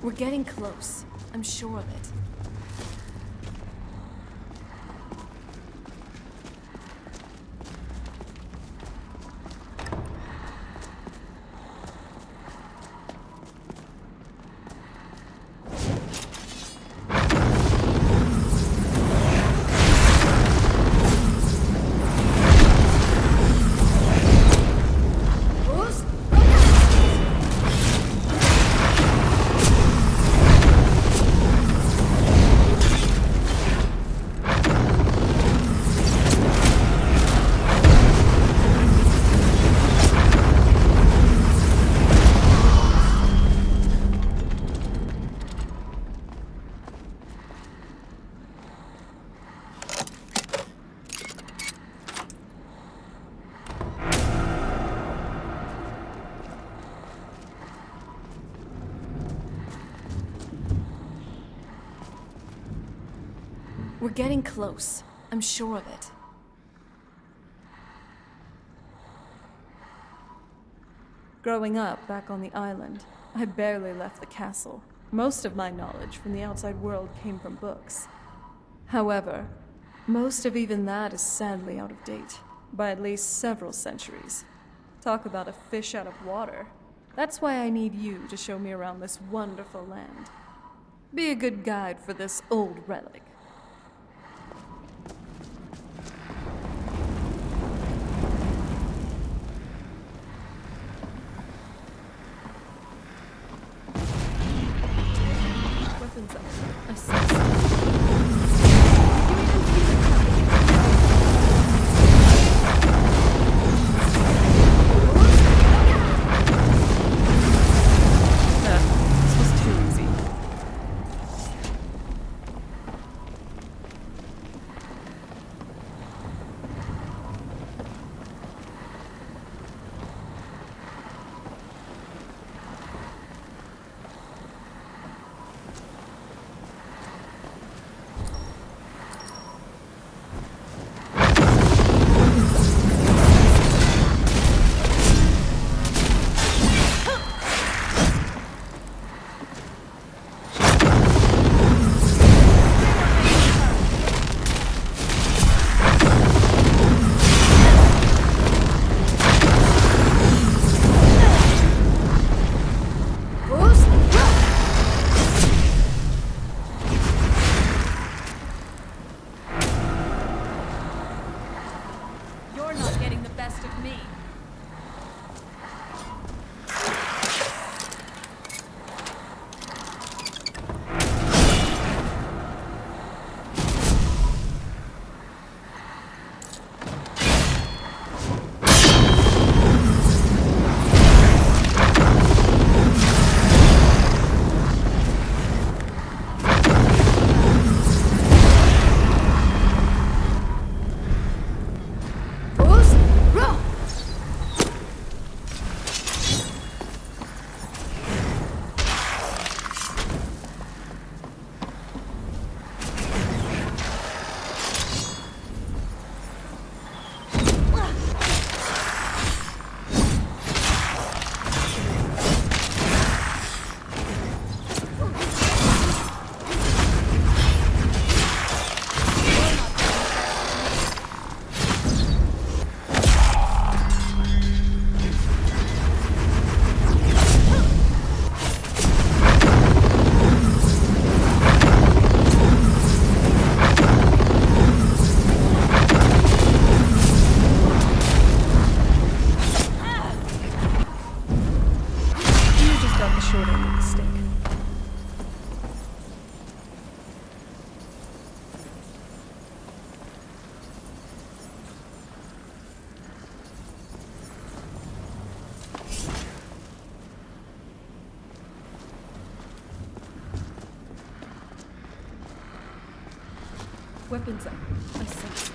We're getting close. I'm sure of it. We're getting close. I'm sure of it. Growing up back on the island, I barely left the castle. Most of my knowledge from the outside world came from books. However, most of even that is sadly out of date, by at least several centuries. Talk about a fish out of water. That's why I need you to show me around this wonderful land. Be a good guide for this old relic. I sense it. This was too easy. Weapons up. I sense it.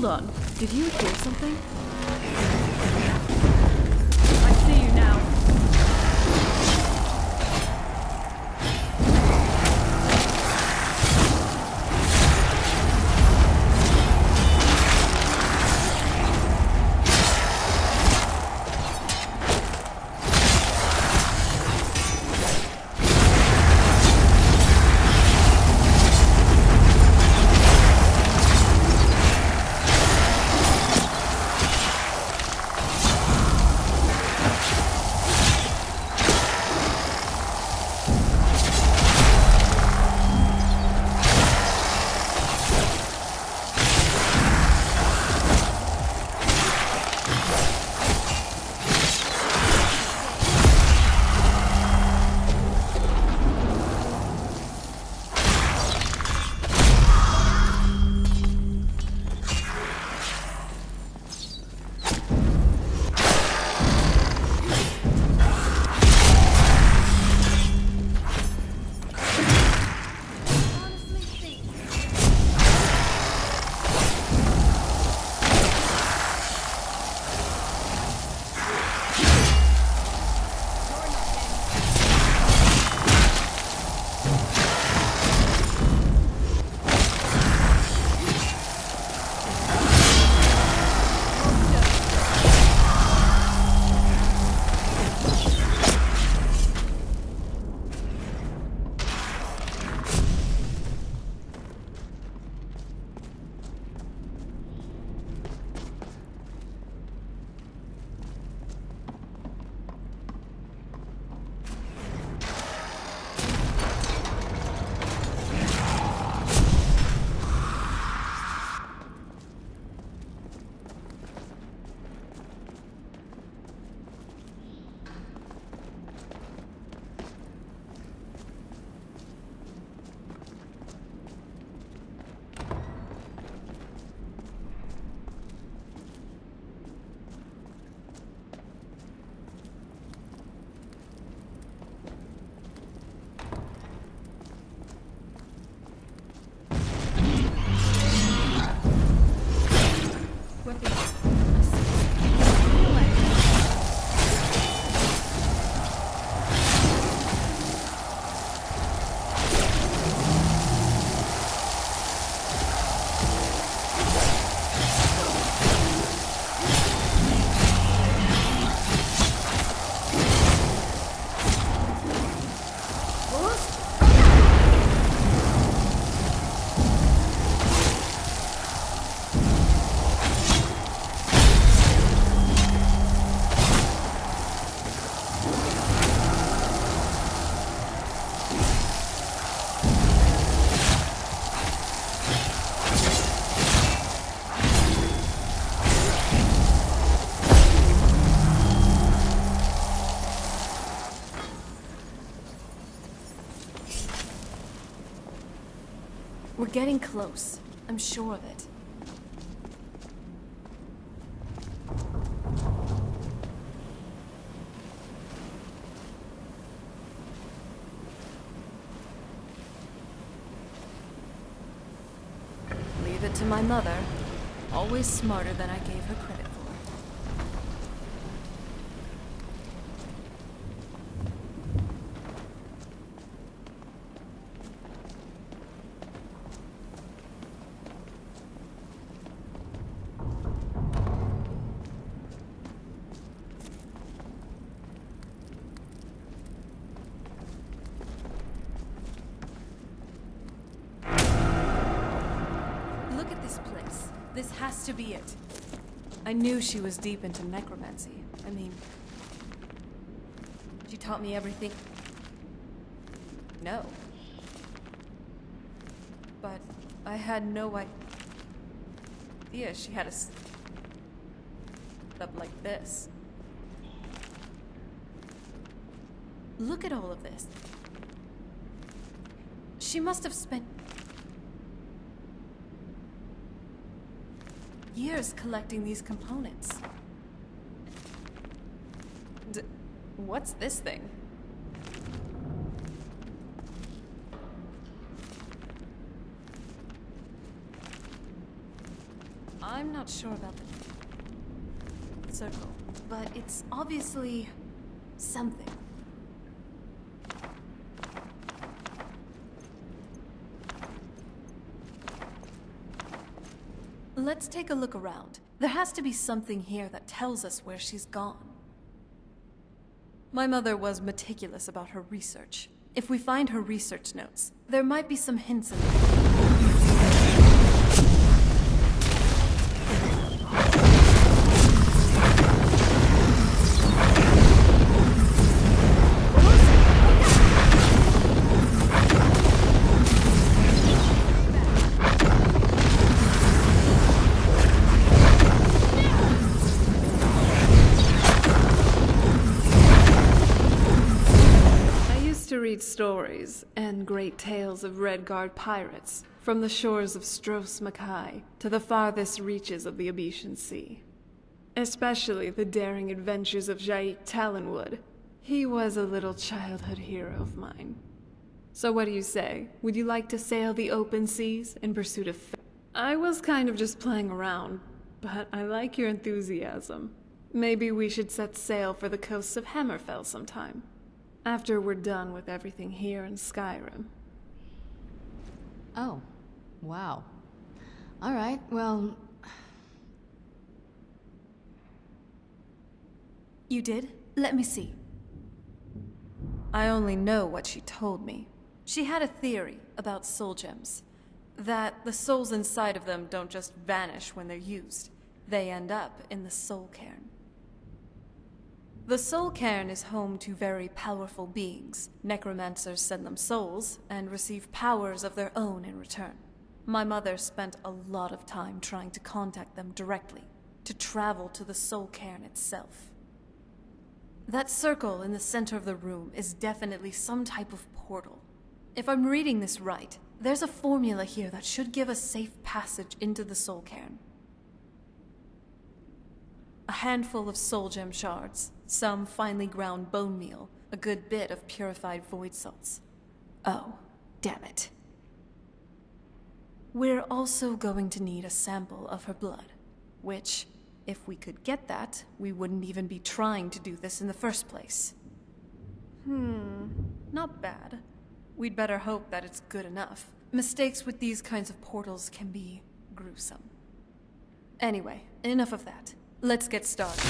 Hold on. Did you hear something? I see you now. We're getting close. I'm sure of it. Leave it to my mother. Always smarter than I gave her credit for. Look at this place. This has to be it. I knew she was deep into necromancy. I mean, she taught me everything. No. But I had no idea she had a setup like this. Look at all of this. She must have spent years collecting these components. What's this thing? I'm I'm not sure about the circle, but it's obviously something. Let's take a look around. There has to be something here that tells us where she's gone. My mother was meticulous about her research. If we find her research notes, there might be some hints in there. Read stories and great tales of Redguard pirates, from the shores of Stros Mackay to the farthest reaches of the Abetian Sea. Especially the daring adventures of Jaik Talonwood. He was a little childhood hero of mine. So what do you say? Would you like to sail the open seas in pursuit of I was kind of just playing around, but I like your enthusiasm. Maybe we should set sail for the coasts of Hammerfell sometime. After we're done with everything here in Skyrim. Oh, wow. All right, well... You did? Let me see. I only know what she told me. She had a theory about soul gems. That the souls inside of them don't just vanish when they're used. They end up in the soul cairn. The soul cairn is home to very powerful beings. Necromancers send them souls and receive powers of their own in return. My mother spent a lot of time trying to contact them directly, to travel to the soul cairn itself. That circle in the center of the room is definitely some type of portal. If I'm reading this right, there's a formula here that should give us safe passage into the soul cairn. A handful of soul gem shards, some finely ground bone meal, a good bit of purified void salts. Oh, damn it. We're also going to need a sample of her blood, which, if we could get that, we wouldn't even be trying to do this in the first place. Not bad. We'd better hope that it's good enough. Mistakes with these kinds of portals can be gruesome. Anyway, enough of that. Let's get started.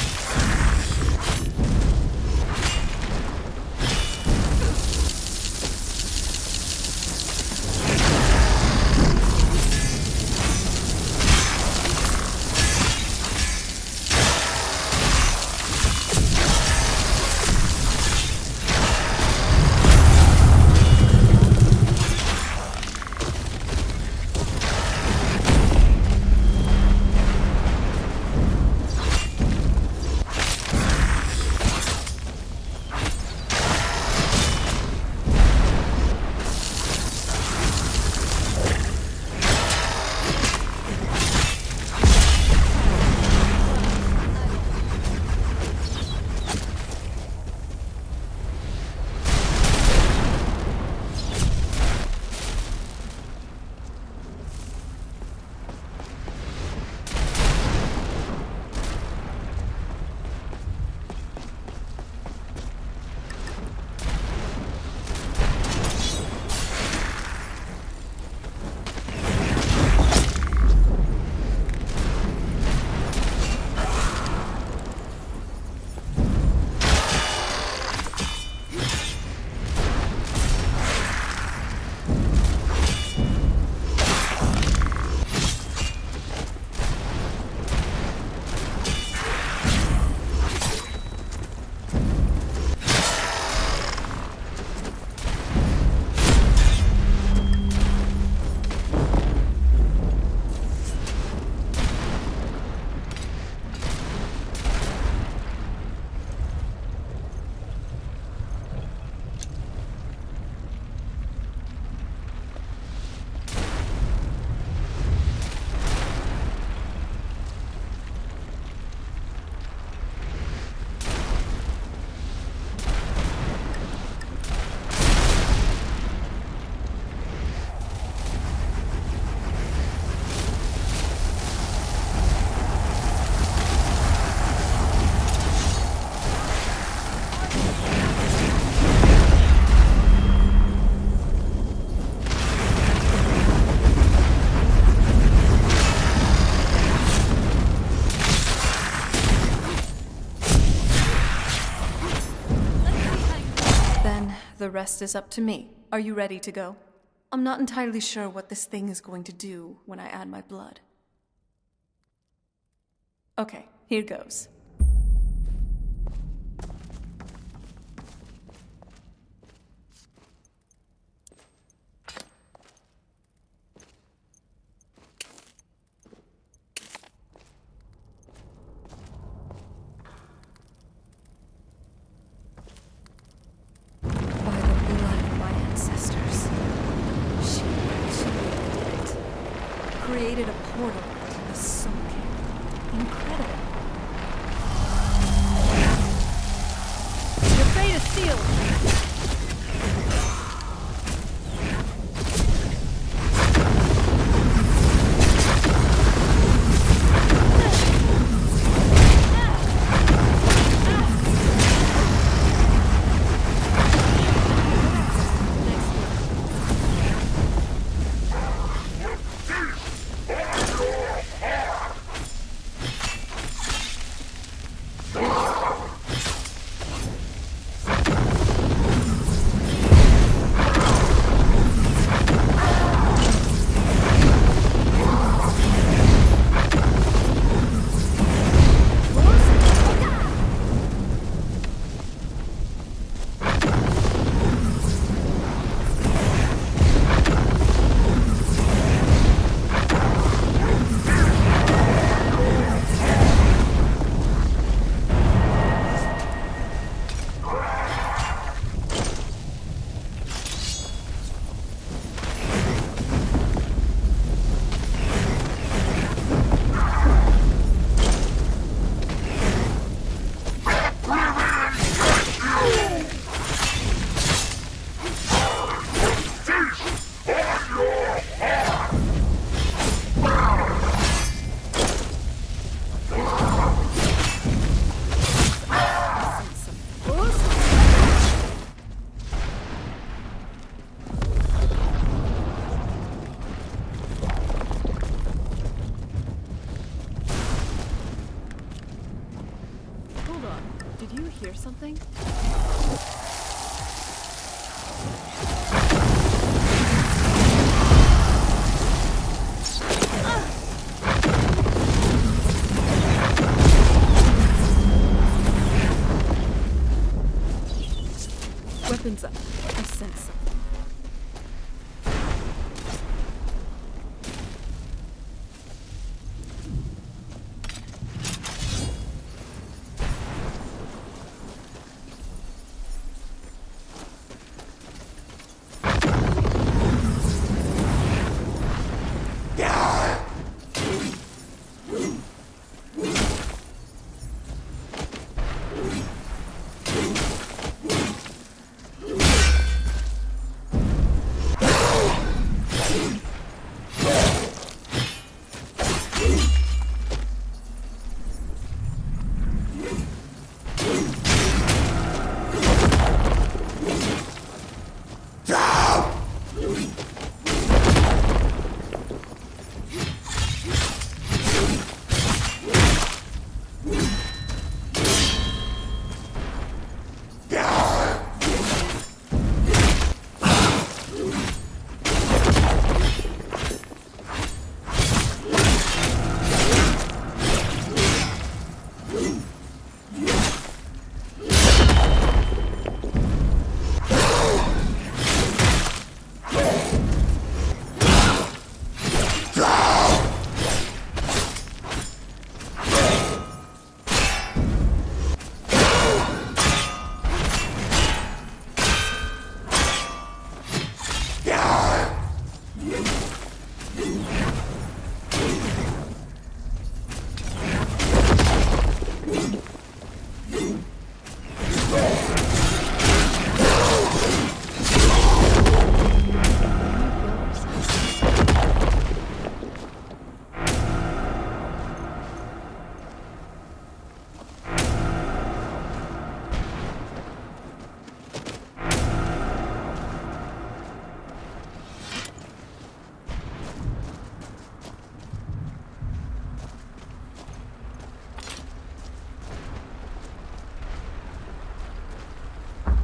The rest is up to me. Are you ready to go? I'm not entirely sure what this thing is going to do when I add my blood. Okay, here goes. Created a portal to the Soul King. Incredible. Your fate is sealed. Did you hear something? Weapons up. I sense something.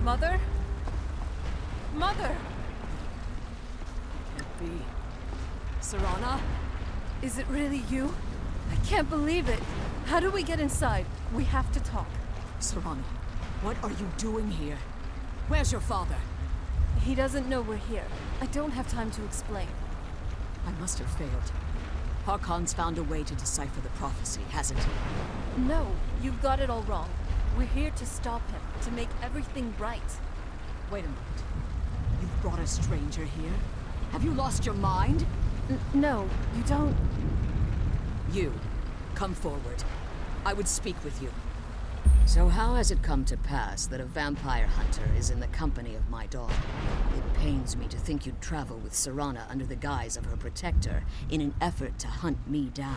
Mother? Mother! Can't be. Serana? Is it really you? I can't believe it. How do we get inside? We have to talk. Serana, what are you doing here? Where's your father? He doesn't know we're here. I don't have time to explain. I must have failed. Harkon's found a way to decipher the prophecy, hasn't he? No, you've got it all wrong. We're here to stop him, to make everything right. Wait a minute. You've brought a stranger here? Have you lost your mind? No, you don't... You, come forward. I would speak with you. So how has it come to pass that a vampire hunter is in the company of my daughter? It pains me to think you'd travel with Serana under the guise of her protector in an effort to hunt me down.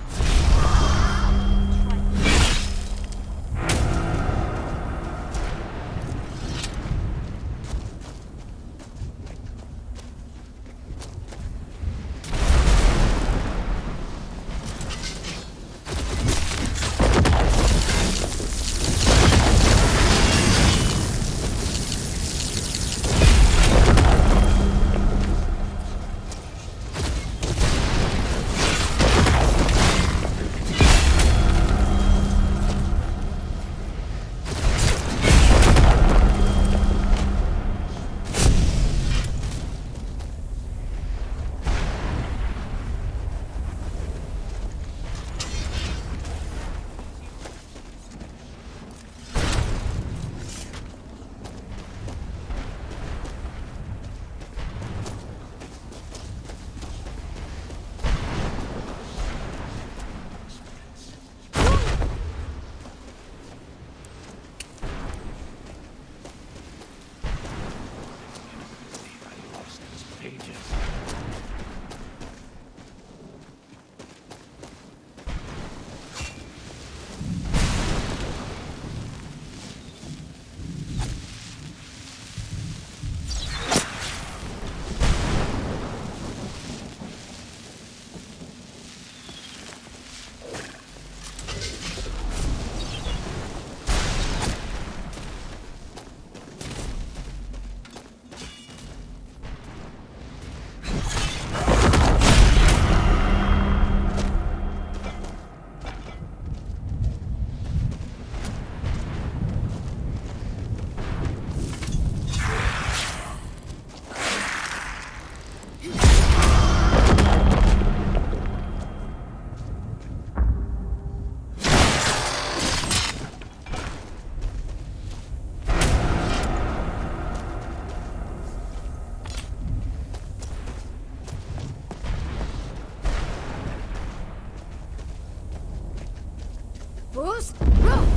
Boost! Roll!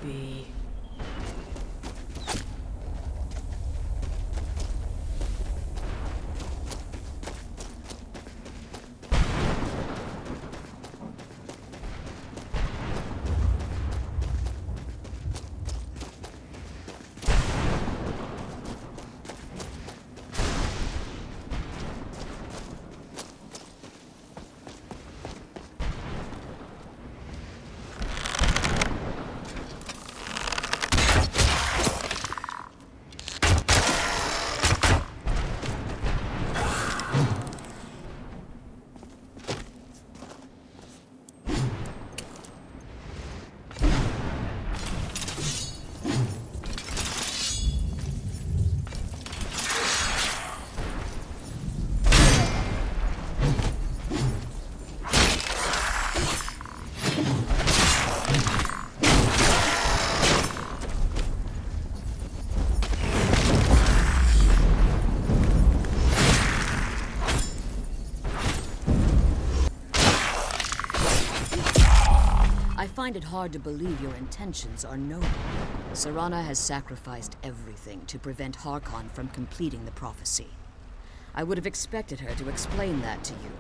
Be. I find it hard to believe your intentions are noble. Serana has sacrificed everything to prevent Harkon from completing the prophecy. I would have expected her to explain that to you.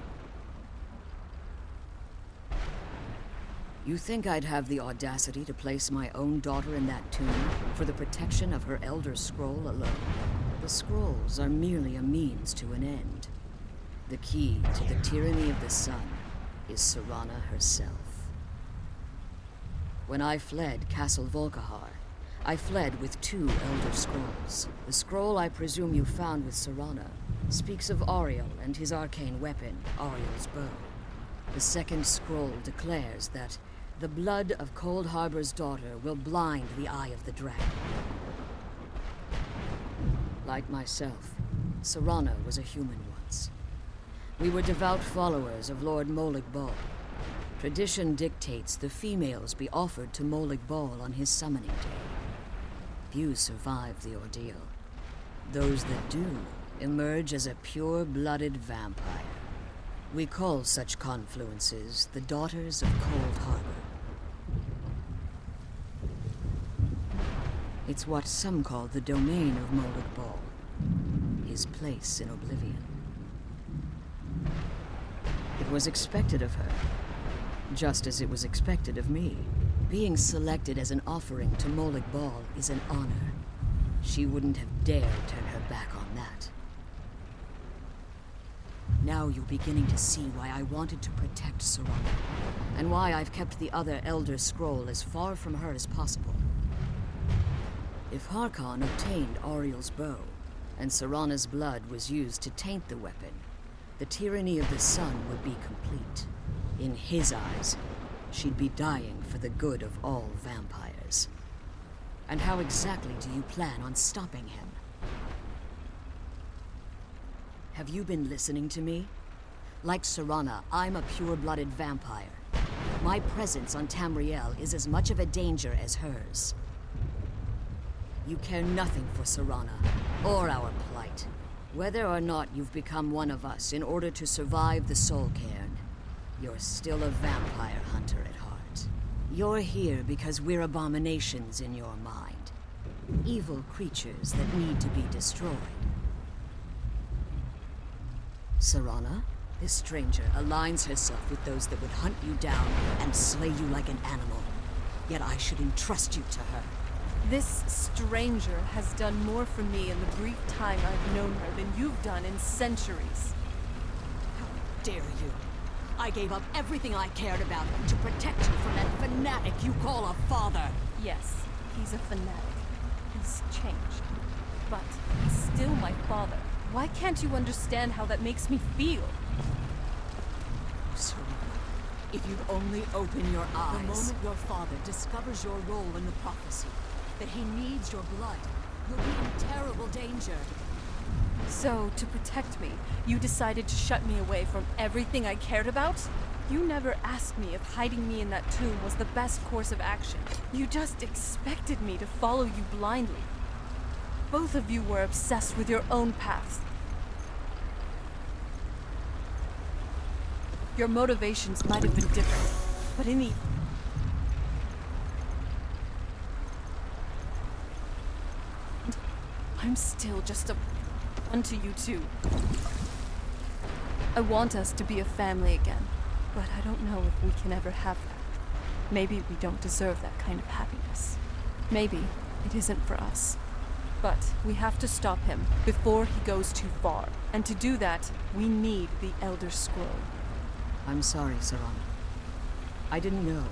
You think I'd have the audacity to place my own daughter in that tomb for the protection of her Elder Scroll alone? The scrolls are merely a means to an end. The key to the tyranny of the sun is Serana herself. When I fled Castle Volkihar, I fled with 2 Elder Scrolls. The scroll I presume you found with Serana speaks of Auriel and his arcane weapon, Auriel's bow. The second scroll declares that the blood of Cold Harbor's daughter will blind the eye of the dragon. Like myself, Serana was a human once. We were devout followers of Lord Molig Bal. Tradition dictates the females be offered to Molig Bal on his summoning day. Few survive the ordeal. Those that do emerge as a pure-blooded vampire. We call such confluences the Daughters of Cold Harbor. It's what some call the domain of Molig Bal, his place in oblivion. It was expected of her, just as it was expected of me. Being selected as an offering to Molig Bal is an honor. She wouldn't have dared turn her back on that. Now you're beginning to see why I wanted to protect Serana, and why I've kept the other Elder Scroll as far from her as possible. If Harkon obtained Auriel's bow, and Serana's blood was used to taint the weapon, the tyranny of the sun would be complete. In his eyes, she'd be dying for the good of all vampires. And how exactly do you plan on stopping him? Have you been listening to me? Like Serana, I'm a pure-blooded vampire. My presence on Tamriel is as much of a danger as hers. You care nothing for Serana, or our plight. Whether or not you've become one of us in order to survive the Soul Cairn, you're still a vampire hunter at heart. You're here because we're abominations in your mind. Evil creatures that need to be destroyed. Serana, this stranger aligns herself with those that would hunt you down and slay you like an animal. Yet I should entrust you to her. This stranger has done more for me in the brief time I've known her than you've done in centuries. How dare you! I gave up everything I cared about to protect you from that fanatic you call a father! Yes, he's a fanatic. He's changed. But he's still my father. Why can't you understand how that makes me feel? Serana, if you'd only open your eyes... The moment your father discovers your role in the prophecy, that he needs your blood, you'll be in terrible danger. So, to protect me, you decided to shut me away from everything I cared about? You never asked me if hiding me in that tomb was the best course of action. You just expected me to follow you blindly. Both of you were obsessed with your own paths. Your motivations might have been different, but in the... I'm still just a one to you two. I want us to be a family again, but I don't know if we can ever have that. Maybe we don't deserve that kind of happiness. Maybe it isn't for us. But we have to stop him before he goes too far. And to do that, we need the Elder Scroll. I'm sorry, Serana. I didn't know.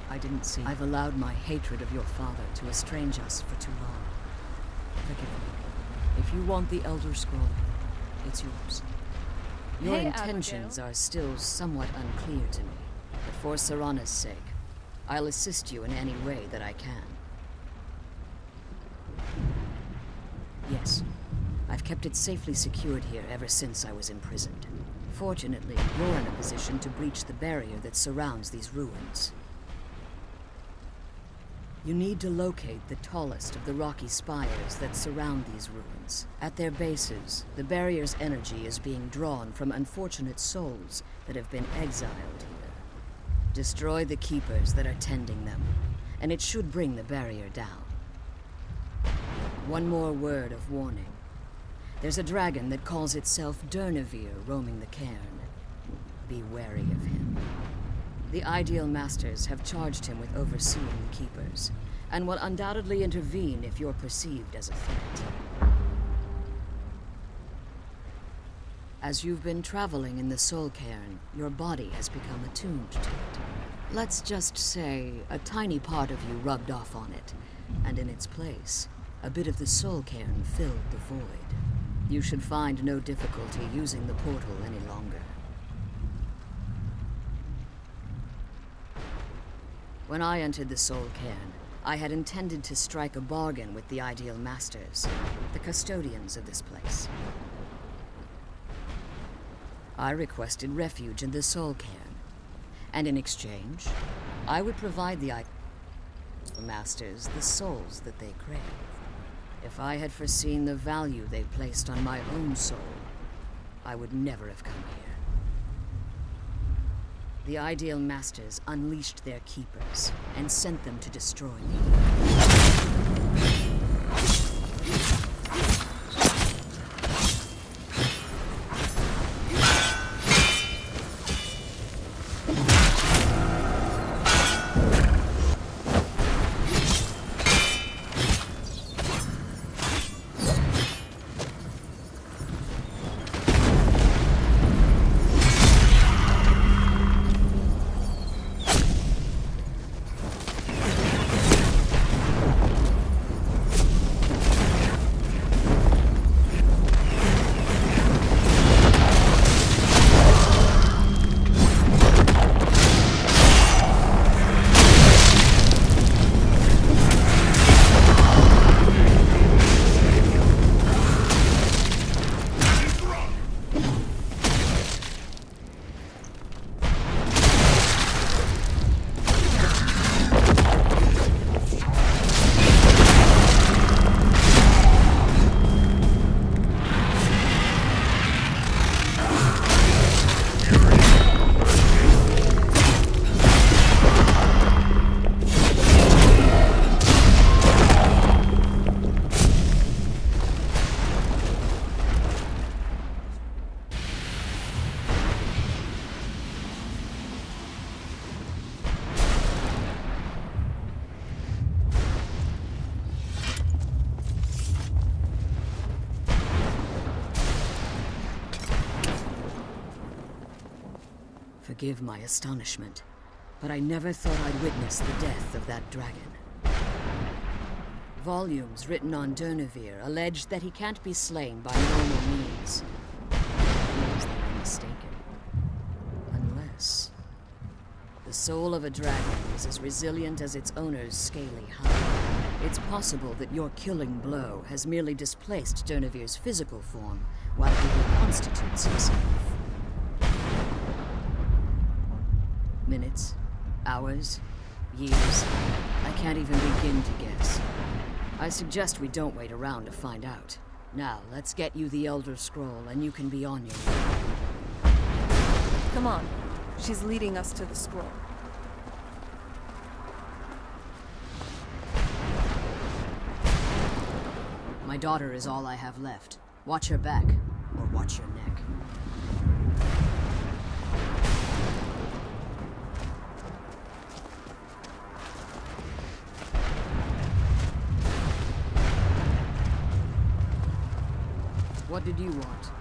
I didn't see. I've allowed my hatred of your father to estrange us for too long. Forgive me. If you want the Elder Scroll, it's yours. Your Hey, intentions Abigail. are still somewhat unclear to me. But for Serana's sake, I'll assist you in any way that I can. Yes, I've kept it safely secured here ever since I was imprisoned. Fortunately, you're in a position to breach the barrier that surrounds these ruins. You need to locate the tallest of the rocky spires that surround these ruins. At their bases, the barrier's energy is being drawn from unfortunate souls that have been exiled here. Destroy the keepers that are tending them, and it should bring the barrier down. One more word of warning. There's a dragon that calls itself Durnevere roaming the Cairn. Be wary of him. The Ideal Masters have charged him with overseeing the keepers, and will undoubtedly intervene if you're perceived as a threat. As you've been traveling in the Soul Cairn, your body has become attuned to it. Let's just say a tiny part of you rubbed off on it, and in its place, a bit of the Soul Cairn filled the void. You should find no difficulty using the portal any longer. When I entered the Soul Cairn, I had intended to strike a bargain with the Ideal Masters, the custodians of this place. I requested refuge in the Soul Cairn, and in exchange, I would provide the Ideal Masters the souls that they crave. If I had foreseen the value they placed on my own soul, I would never have come here. The Ideal Masters unleashed their keepers and sent them to destroy me. Forgive my astonishment, but I never thought I'd witness the death of that dragon. Volumes written on Durnevere allege that he can't be slain by normal means. Means they were mistaken. Unless the soul of a dragon is as resilient as its owner's scaly hide. It's possible that your killing blow has merely displaced Durnevere's physical form while he reconstitutes himself. Minutes, hours, years. I can't even begin to guess. I suggest we don't wait around to find out. Now, let's get you the Elder Scroll and you can be on your way. Come on. She's leading us to the scroll. My daughter is all I have left. Watch her back, or watch your neck. What did you want?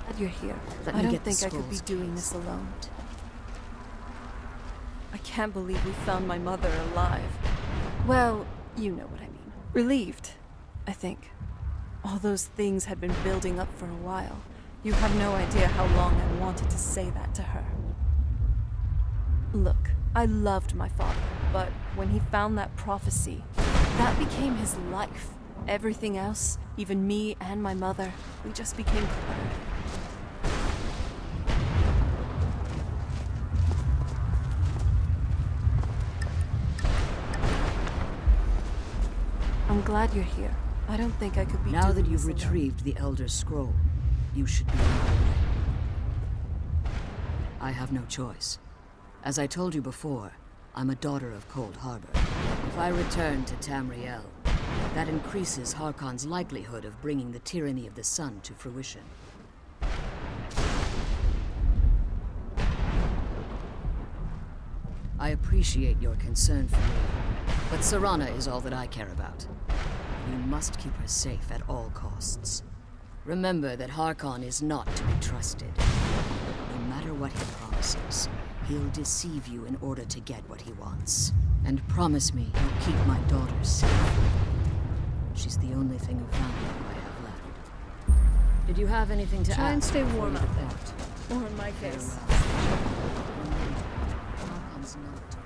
Glad you're here. Let I me don't get the think I could be scrolls, doing please. this alone. I can't believe we found my mother alive. Well, you know what I mean. Relieved, I think. All those things had been building up for a while. You have no idea how long I wanted to say that to her. Look, I loved my father, but when he found that prophecy, that became his life. Everything else, even me and my mother, we just became cluttered. I'm glad you're here. I don't think I could be Now doing that you've this alone. retrieved the Elder Scroll, you should be on your way. I have no choice. As I told you before, I'm a daughter of Cold Harbor. If I return to Tamriel, that increases Harkon's likelihood of bringing the tyranny of the sun to fruition. I appreciate your concern for me, but Serana is all that I care about. You must keep her safe at all costs. Remember that Harkon is not to be trusted. No matter what he promises, he'll deceive you in order to get what he wants. And promise me you'll keep my daughter safe. She's the only thing of value I have left. Did you have anything to add? Try and stay warm before out you there. depart? Or in my case. Farewell. Harkon's not